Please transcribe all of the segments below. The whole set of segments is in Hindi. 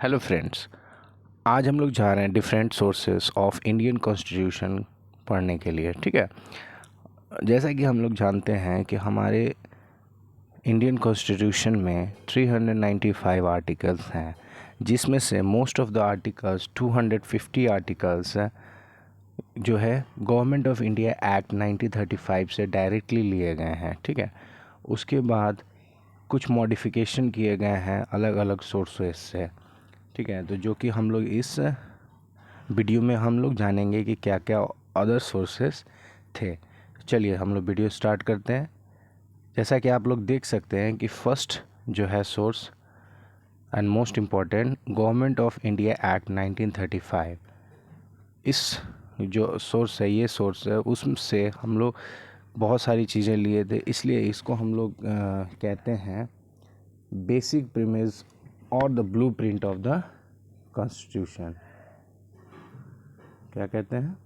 हेलो फ्रेंड्स, आज हम लोग जा रहे हैं different sources of Indian constitution पढ़ने के लिए। ठीक है, जैसा कि हम लोग जानते हैं कि हमारे इंडियन कॉन्स्टिट्यूशन में 395 आर्टिकल्स हैं, जिसमें से most of the articles 250 articles जो है गवर्नमेंट ऑफ इंडिया एक्ट 1935 से डायरेक्टली लिए गए हैं। ठीक है, उसके बाद कुछ मॉडिफिकेशन किए गए हैं अलग अलग सोर्सेस से। ठीक है, तो जो कि हम लोग इस वीडियो में हम लोग जानेंगे कि क्या क्या अदर सोर्सेस थे। चलिए हम लोग वीडियो स्टार्ट करते हैं। जैसा कि आप लोग देख सकते हैं कि फर्स्ट जो है source and most important, government of India act 1935। इस जो सोर्स है, ये सोर्स है, उससे हम लोग बहुत सारी चीज़ें लिए थे, इसलिए इसको हम लोग कहते हैं बेसिक प्रीमिस और the blueprint of the constitution. क्या कहते हैं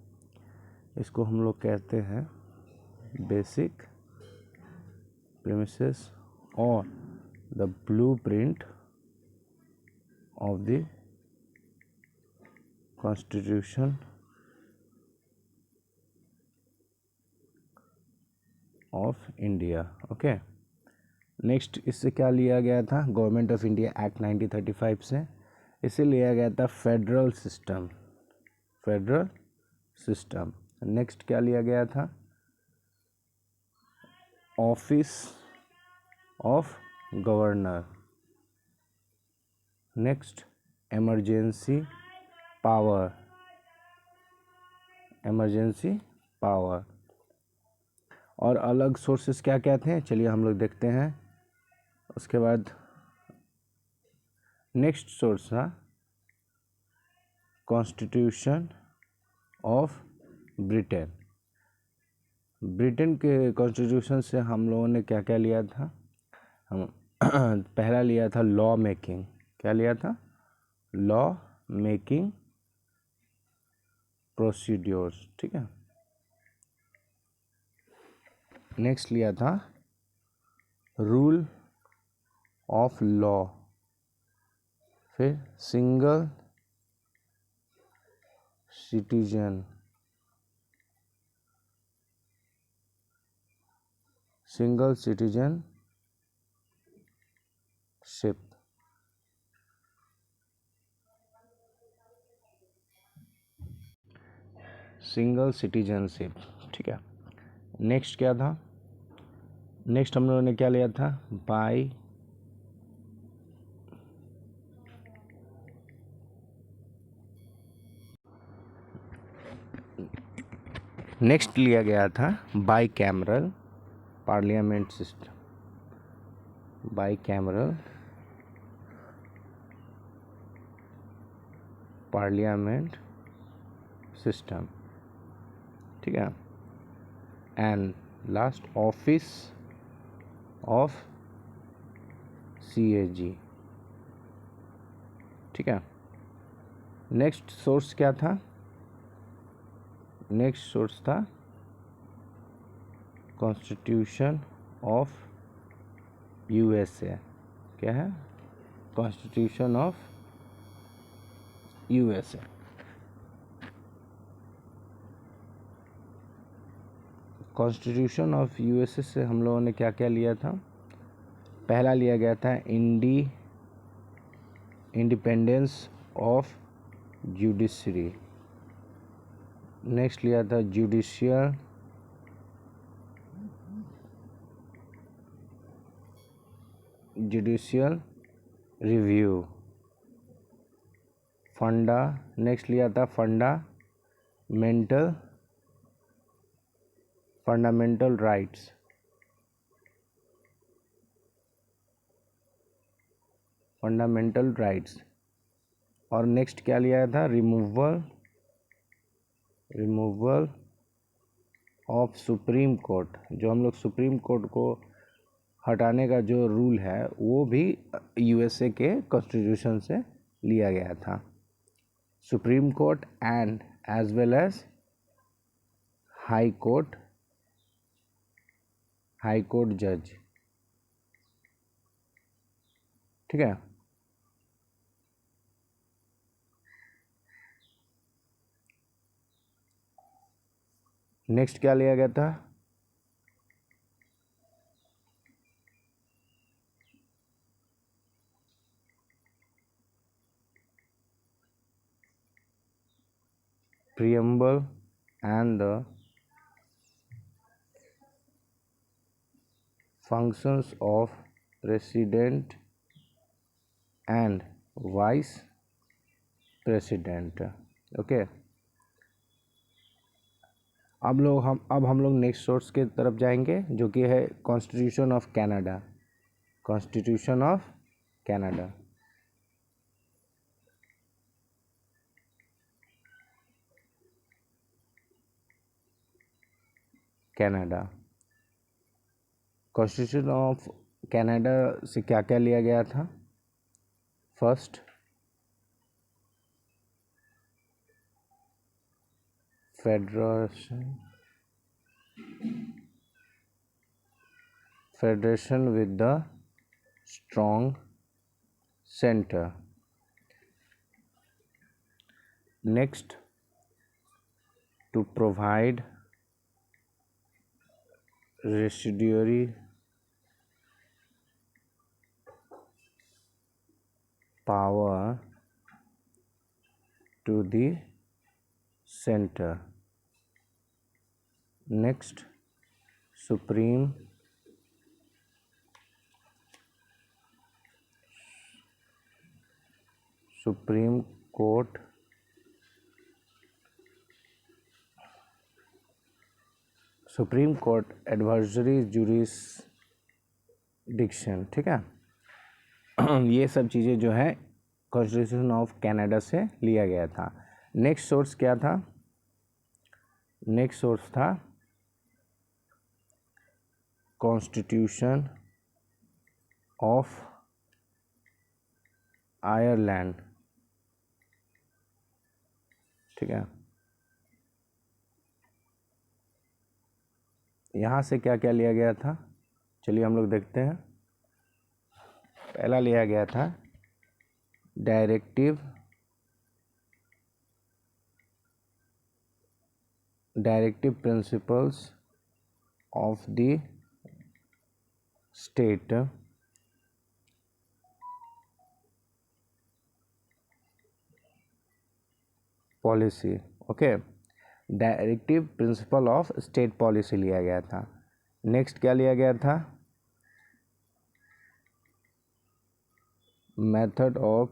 इसको? हम लोग कहते हैं बेसिक प्रीमिसेस और the blueprint of the constitution of India. Okay, next इससे क्या लिया गया था? गवर्नमेंट ऑफ इंडिया एक्ट 1935 से इसे लिया गया था federal system. Federal system. Next क्या लिया गया था? Office of governor. Next emergency power. Emergency power. और अलग सोर्सेस क्या क्या थे, चलिए हम लोग देखते हैं। उसके बाद नेक्स्ट सोर्स था कॉन्स्टिट्यूशन ऑफ ब्रिटेन। ब्रिटेन के कॉन्स्टिट्यूशन से हम लोगों ने क्या क्या लिया था? हम पहला लिया था लॉ मेकिंग। क्या लिया था? Law making procedures. ठीक है, नेक्स्ट लिया था रूल ऑफ लॉ। फिर single citizen, single citizenship. Single citizenship. ठीक है, नेक्स्ट क्या था? नेक्स्ट हम लोगों ने क्या लिया था? बाई नेक्स्ट लिया गया था by cameral parliament system. By cameral parliament system. ठीक है, and last office of CAG। ठीक है, नेक्स्ट सोर्स क्या था? नेक्स्ट सोर्स था कॉन्स्टिट्यूशन ऑफ USA। क्या है? Constitution of USA। Constitution of USA से हम लोगों ने क्या क्या लिया था? पहला लिया गया था इंडिपेंडेंस ऑफ जुडिशरी। नेक्स्ट लिया था जुडिशियल रिव्यू। फंडा। नेक्स्ट लिया था फंडामेंटल राइट्स। Fundamental rights. और नेक्स्ट क्या लिया था? Removal of supreme court. जो हम लोग सुप्रीम कोर्ट को हटाने का जो रूल है वो भी USA के कॉन्स्टिट्यूशन से लिया गया था। Supreme court and as well as high court जज। ठीक है, नेक्स्ट क्या लिया गया था? preamble and the functions of president and vice president. Okay, अब हम लोग नेक्स्ट सोर्स के तरफ जाएंगे, जो कि है constitution of Canada. Constitution of Canada. Canada constitution of Canada से क्या क्या लिया गया था? First, federation with the strong centre. Next, to provide residuary power to the center. Next, Supreme Court advisory jurisdiction. ठीक है, ये सब चीज़ें जो है कॉन्स्टिट्यूशन ऑफ कनाडा से लिया गया था। नेक्स्ट सोर्स क्या था? नेक्स्ट सोर्स था कॉन्स्टिट्यूशन ऑफ आयरलैंड। ठीक है, यहाँ से क्या क्या लिया गया था? चलिए हम लोग देखते हैं। पहला लिया गया था directive principles of the state policy. Okay, directive principle of state policy लिया गया था। नेक्स्ट क्या लिया गया था? Method of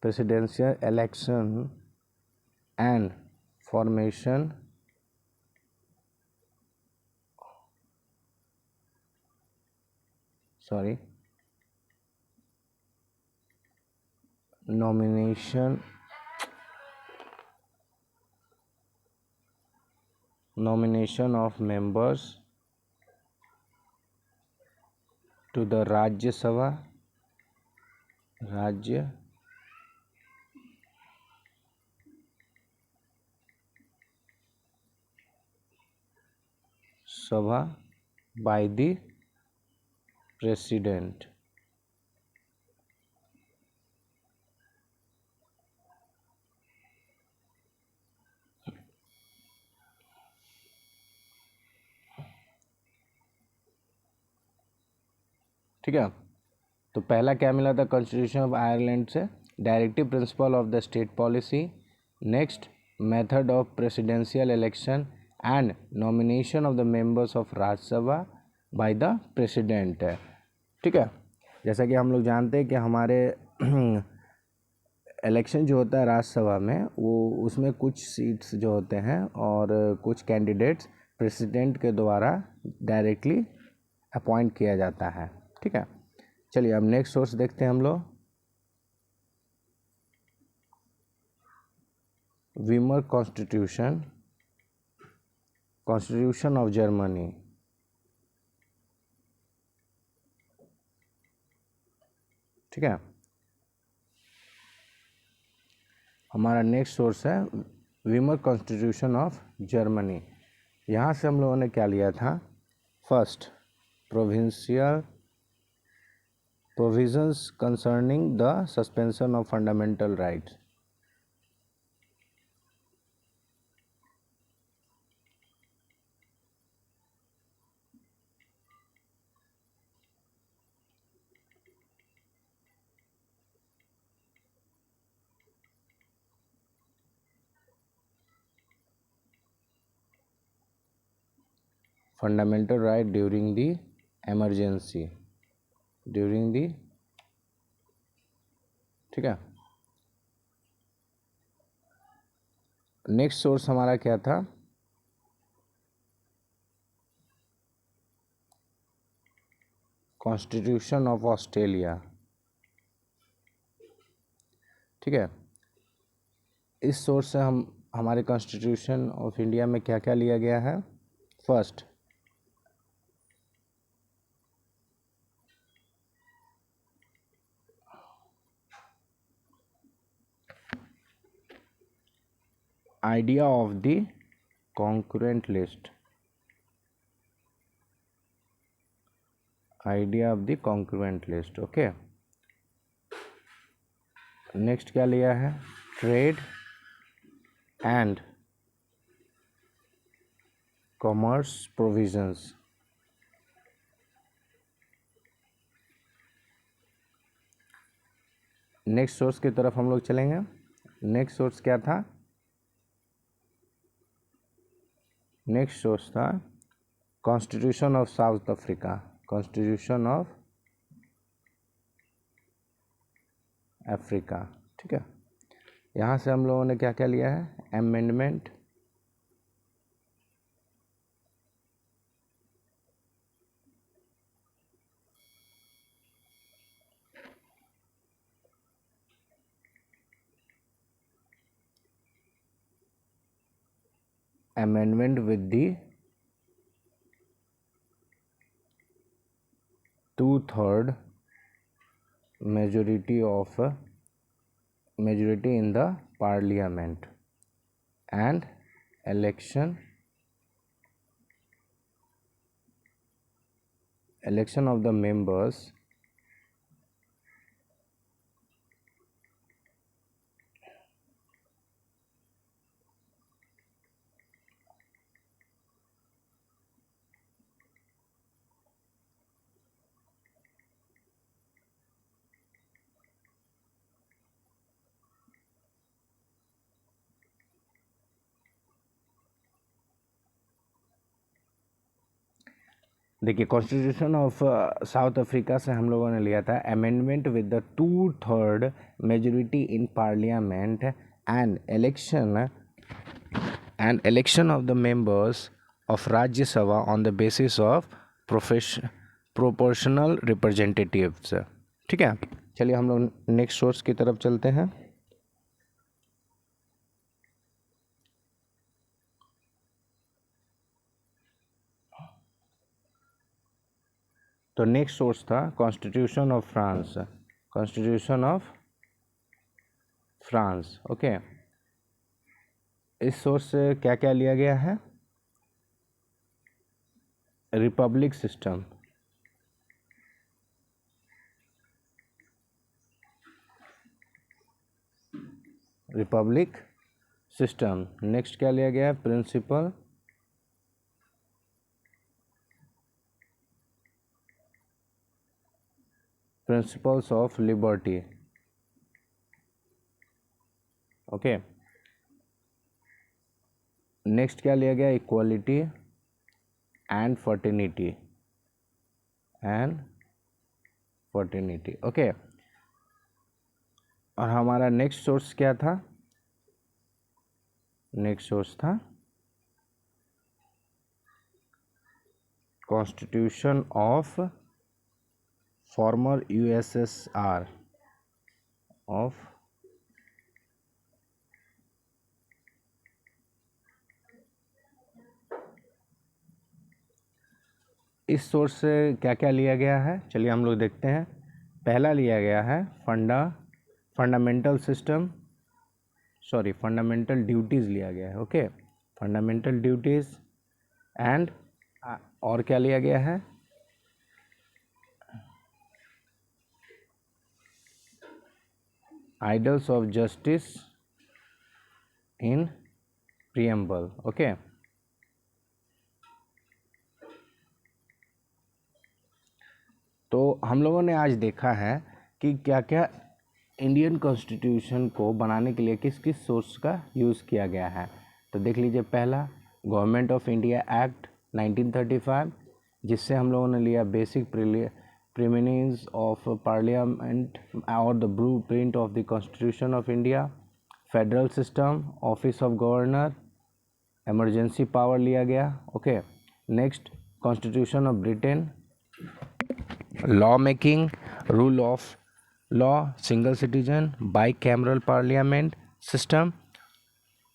presidential election and formation nomination of members to the Rajya Sabha by the president। ठीक है, तो पहला क्या मिला था कॉन्स्टिट्यूशन ऑफ आयरलैंड से? Directive principle of the state policy. Next, method of presidential election and nomination of the members of Rajya Sabha by the president. ठीक है, जैसा कि हम लोग जानते हैं कि हमारे इलेक्शन जो होता है राज्यसभा में, वो उसमें कुछ सीट्स जो होते हैं और कुछ कैंडिडेट्स प्रेसिडेंट के द्वारा डायरेक्टली अपॉइंट किया जाता है। ठीक है, चलिए अब नेक्स्ट सोर्स देखते हैं हम लोग। Weimar constitution of Germany. ठीक है, हमारा नेक्स्ट सोर्स है वीमर कॉन्स्टिट्यूशन ऑफ जर्मनी। यहाँ से हम लोगों ने क्या लिया था? First, provincial provisions concerning the suspension of fundamental rights. Fundamental right during the emergency, during the, ठीक है। नेक्स्ट सोर्स हमारा क्या था? कॉन्स्टिट्यूशन ऑफ ऑस्ट्रेलिया, ठीक है। इस सोर्स से हम हमारे कॉन्स्टिट्यूशन ऑफ इंडिया में क्या क्या लिया गया है? First, idea of the concurrent list, idea of the concurrent list, okay. Next क्या लिया है? Trade and commerce provisions, next source की तरफ हम लोग चलेंगे। नेक्स्ट सोर्स क्या था? नेक्स्ट सोर्स था constitution of south Africa, constitution of Africa, ठीक है। यहाँ से हम लोगों ने क्या क्या लिया है? Amendment, amendment with the 2/3 majority in the parliament and election of the members देखिए, कॉन्स्टिट्यूशन ऑफ साउथ अफ्रीका से हम लोगों ने लिया था amendment with the 2/3 majority in parliament and election of the members of Rajya Sabha on the basis of proportional representatives, ठीक है। चलिए हम लोग नेक्स्ट सोर्स की तरफ चलते हैं। तो नेक्स्ट सोर्स था constitution of France, constitution of France, okay. इस सोर्स से क्या क्या लिया गया है? Republic system, Republic system. Next क्या लिया गया है? Principles of liberty, okay. Next क्या लिया गया? Equality and fraternity, okay. और हमारा नेक्स्ट सोर्स क्या था? नेक्स्ट सोर्स था constitution of former USSR of इस सोर्स से क्या क्या लिया गया है? चलिए हम लोग देखते हैं। पहला लिया गया है फंडामेंटल सिस्टम फंडामेंटल ड्यूटीज़ लिया गया है। ओके, फंडामेंटल ड्यूटीज़ एंड और क्या लिया गया है, idols of justice in preamble. Okay, तो हम लोगों ने आज देखा है कि क्या क्या इंडियन कॉन्स्टिट्यूशन को बनाने के लिए किस किस सोर्स का यूज़ किया गया है। तो देख लीजिए, पहला गवर्नमेंट ऑफ इंडिया एक्ट 1935, जिससे हम लोगों ने लिया बेसिक प्रीमिनिंग्स ऑफ पार्लियामेंट और the blueprint of the constitution of India. Federal system, office of governor, emergency power लिया गया। Okay, next constitution of Britain, law making, rule of law, single citizen, bicameral parliament system,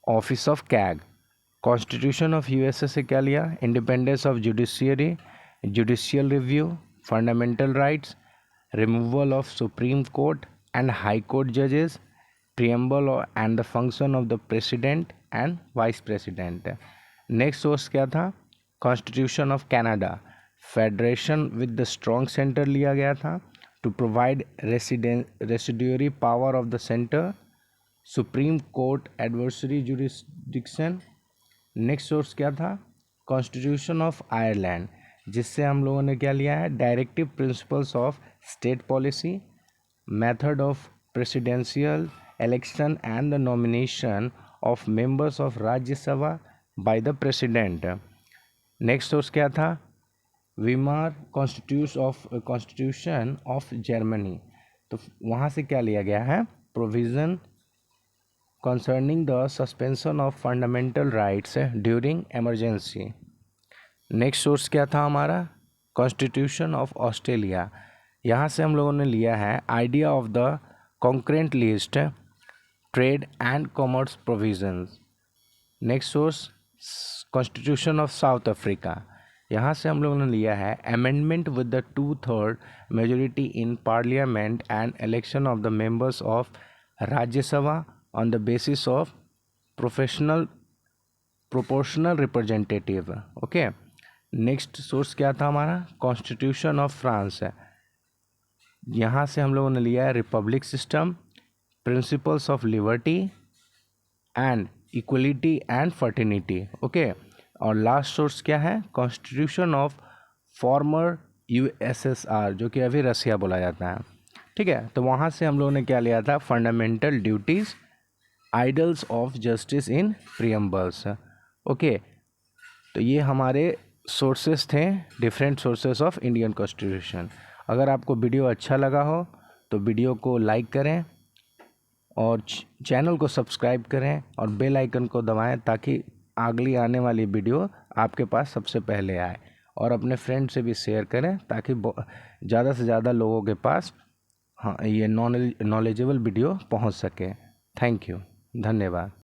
office of CAG. Constitution of USA से क्या लिया, independence of judiciary, judicial review, fundamental rights, removal of supreme court and high court जजेस, preamble and the function of the president and vice president. Next source क्या था, constitution of Canada, federation with the strong centre लिया गया था, to provide residuary power of the centre, supreme court adversary jurisdiction. Next source क्या था, कॉन्स्टिट्यूशन ऑफ आयरलैंड, जिससे हम लोगों ने क्या लिया है, directive principles of state policy, method of presidential election and the nomination of members of Rajya Sabha by the president. Next source क्या था, वीमार कॉन्स्टिट्यूशन ऑफ जर्मनी, तो वहाँ से क्या लिया गया है, provision concerning the suspension of fundamental rights during emergency. Next source क्या था हमारा, कॉन्स्टिट्यूशन ऑफ ऑस्ट्रेलिया, यहाँ से हम लोगों ने लिया है idea of the concurrent list, trade and commerce provisions. Next source, constitution of south Africa, यहाँ से हम लोगों ने लिया है amendment with the 2/3 majority in parliament and election of the members of Rajya Sabha on the basis of proportional representative. Okay, next source क्या था हमारा, कॉन्स्टिट्यूशन ऑफ फ्रांस, यहाँ से हम लोगों ने लिया है Republic system, principles of liberty and equality and fraternity. Okay, और लास्ट सोर्स क्या है, कॉन्स्टिट्यूशन ऑफ फॉर्मर यूएसएसआर, जो कि अभी रसिया बोला जाता है। ठीक है, तो वहाँ से हम लोगों ने क्या लिया था, fundamental duties, ideals of justice in preambles. Okay, तो ये हमारे सोर्सेस थे, different sources of Indian constitution. अगर आपको वीडियो अच्छा लगा हो तो वीडियो को लाइक करें और चैनल को सब्सक्राइब करें और बेल आइकन को दबाएं, ताकि अगली आने वाली वीडियो आपके पास सबसे पहले आए। और अपने फ्रेंड से भी शेयर करें, ताकि ज़्यादा से ज़्यादा लोगों के पास ये नॉलेजेबल वीडियो पहुंच सके। थैंक यू, धन्यवाद।